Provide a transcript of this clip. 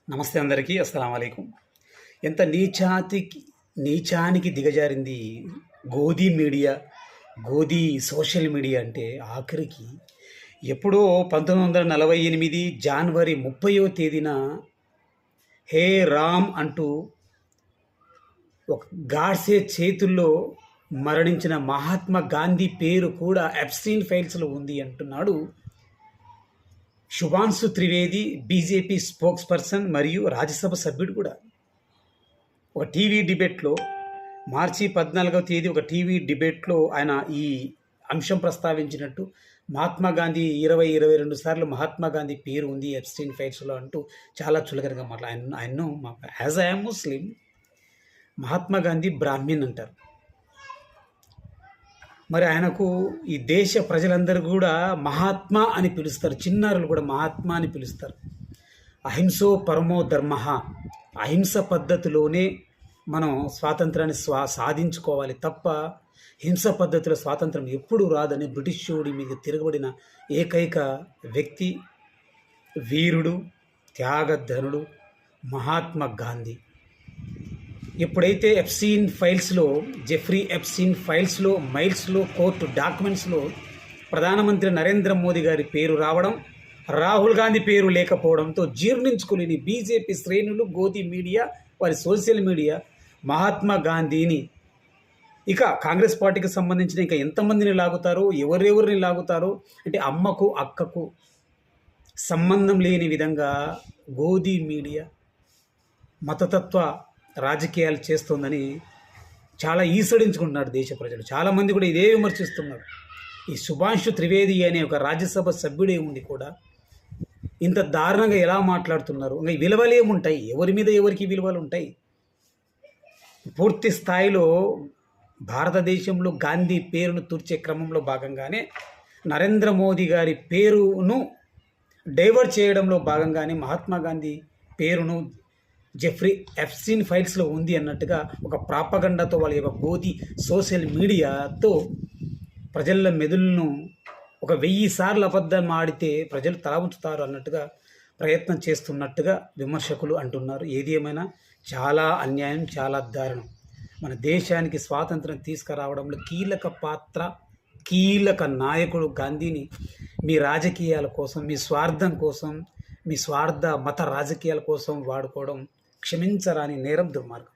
నమస్తే అందరికీ. అస్సలాం వాలేకుం. ఎంత నీచానికి దిగజారింది Godi media, Godi social media అంటే ఆఖరికి ఎప్పుడో 1948 జనవరి 30వ తేదీన హే రామ్ అంటూ ఒక గాడ్సే చేతుల్లో మరణించిన మహాత్మా గాంధీ పేరు కూడా ఎప్స్టీన్ ఫైల్స్లో ఉంది అంటున్నాడు Shubhanshu Trivedi, BJP spokes person మరియు రాజ్యసభ సభ్యుడు కూడా. ఒక టీవీ డిబేట్లో మార్చి 14వ తేదీ ఒక టీవీ డిబేట్లో ఆయన ఈ అంశం ప్రస్తావించినట్టు మహాత్మా గాంధీ 22 సార్లు మహాత్మా గాంధీ పేరు ఉంది ఎప్స్టీన్ ఫైల్స్లో అంటూ చాలా చులకనగా ఆయన్ను యాజ్ ఐ యామ్ ముస్లిం, మహాత్మా గాంధీ బ్రాహ్మణ్ అంటారు. మరి ఆయనకు ఈ దేశ ప్రజలందరూ కూడా మహాత్మా అని పిలుస్తారు, చిన్నారులు కూడా మహాత్మా అని పిలుస్తారు. అహింసో పరమో ధర్మ, అహింస పద్ధతిలోనే మనం స్వాతంత్రాన్ని సాధించుకోవాలి తప్ప హింస పద్ధతిలో స్వాతంత్రం ఎప్పుడూ రాదని బ్రిటిష్ మీద తిరగబడిన ఏకైక వ్యక్తి, వీరుడు, త్యాగధనుడు మహాత్మా గాంధీ. ఎప్పుడైతే ఎప్స్టీన్ ఫైల్స్లో, జెఫ్రీ ఎప్స్టీన్ ఫైల్స్లో, మైల్స్లో, కోర్టు డాక్యుమెంట్స్లో ప్రధానమంత్రి నరేంద్ర మోదీ గారి పేరు రావడం, రాహుల్ గాంధీ పేరు లేకపోవడంతో జీర్ణించుకోలేని బీజేపీ శ్రేణులు, గోధీ మీడియా, వారి సోషల్ మీడియా మహాత్మా గాంధీని ఇక కాంగ్రెస్ పార్టీకి సంబంధించిన ఇంకా ఎంతమందిని లాగుతారో, ఎవరెవరిని లాగుతారో అంటే అమ్మకు అక్కకు సంబంధం లేని విధంగా గోధీ మీడియా మతతత్వ రాజకీయాలు చేస్తోందని చాలా ఈసడించుకుంటున్నారు దేశ ప్రజలు. చాలామంది కూడా ఇదే విమర్శిస్తున్నారు. ఈ శుభాంశు త్రివేది అనే ఒక రాజ్యసభ సభ్యుడే ఉండి కూడా ఇంత దారుణంగా ఎలా మాట్లాడుతున్నారు? ఇంకా విలువలు ఏముంటాయి? ఎవరి మీద ఎవరికి విలువలు ఉంటాయి? పూర్తి స్థాయిలో భారతదేశంలో గాంధీ పేరును తుర్చే క్రమంలో భాగంగానే నరేంద్ర మోదీ గారి పేరును డైవర్ట్ చేయడంలో భాగంగానే మహాత్మా గాంధీ పేరును జెఫ్రీ ఎప్స్టీన్ ఫైల్స్లో ఉంది అన్నట్టుగా ఒక ప్రాపగండాతో వాళ్ళ యొక్క గోధీ సోషల్ మీడియాతో ప్రజల మెదులను ఒక 1000 సార్లు అబద్ధం ఆడితే ప్రజలు తల ఉంచుతారు అన్నట్టుగా ప్రయత్నం చేస్తున్నట్టుగా విమర్శకులు అంటున్నారు. ఏది ఏమైనా చాలా అన్యాయం, చాలా దారుణం. మన దేశానికి స్వాతంత్రం తీసుకురావడంలో కీలక నాయకుడు గాంధీని మీ రాజకీయాల కోసం, మీ స్వార్థం కోసం, మీ స్వార్థ మత రాజకీయాల కోసం వాడుకోవడం క్షమించరాని నేరం, దుర్మార్గం.